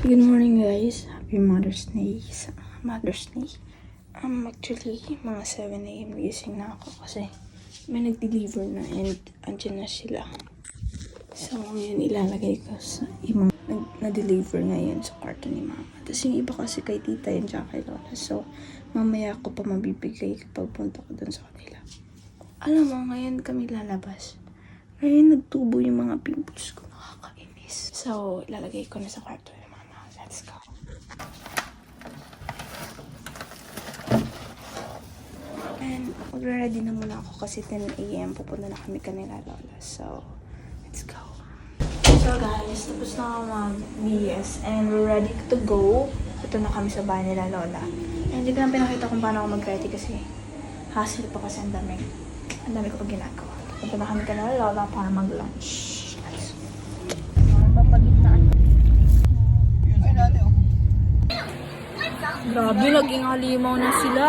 Good morning guys. Happy Mother's Day. Mother's Day. Actually, mga 7 AM gising na ako kasi may nag-deliver na and andyan na sila. So, ngayon ilalagay ko sa imang na-deliver ngayon sa kwarto ni mama. Tapos yung iba kasi kay tita yun tsaka kay lola. So, mamaya ko pa mabibigay kapag punta ko dun sa kanila. Alam mo, ngayon kami lalabas. Ngayon nagtubo yung mga pimples ko. Nakakainis. So, ilalagay ko na sa kwarto ni mama. Let's go. And magre-ready na muna ako kasi 10 AM pupunta na kami kanila lola. So, let's go. So guys, tapos na ako mag-BS and we're ready to go. Ito na kami sa bahay nila lola. And hindi ko lang pinakita kung paano ako mag-ready kasi hassle pa kasi ang dami ko pag ginagawa. Punta na kami kanila lola para mag-lunch. Let's go. Papagitnaan. Grabe, naging halimaw na sila.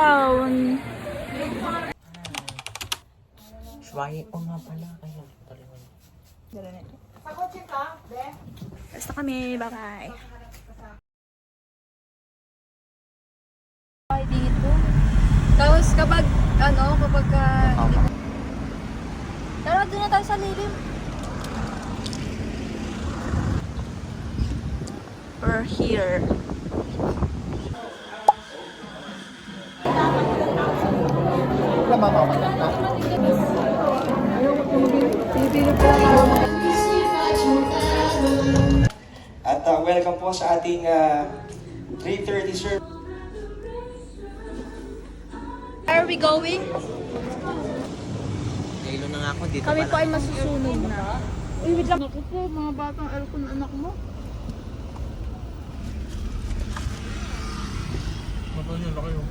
Swaye ko nga pala. Kaya taliwan. Dala na ito. Basta kami. Bye-bye. Ay, dito. Tapos kapag, tara, doon na tayo sa lilim. We're here. At welcome po sa ating 3:30 service. Where are we going? Nailo na nga ako dito. Kami po ay masusunog na. Uy, wait lang. Ako po, mga batang aircon anak mo. Mapano na kayo.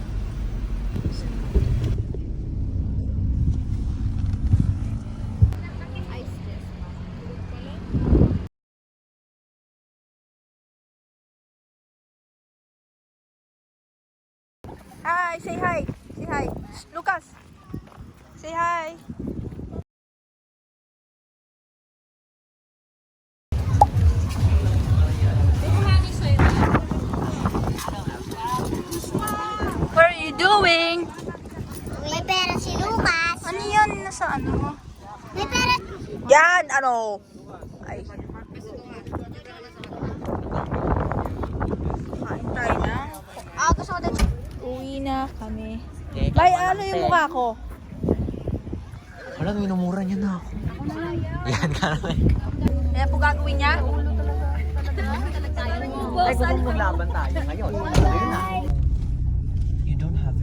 Hi, say hi. Say hi. Lucas. Say hi. What are you doing? May pera si Lucas. Ano yan? Nasa ano? May pera. Yan, ano? Ay. Kain tayo na. Gusto ko din. Uwi na kami. Bay, ano yung mukha ko? Wala, minumura niya na ako. Yan ka naman. Kaya po gagawin niya? Ay, kung maglaban tayo ngayon. Ayun na. You don't have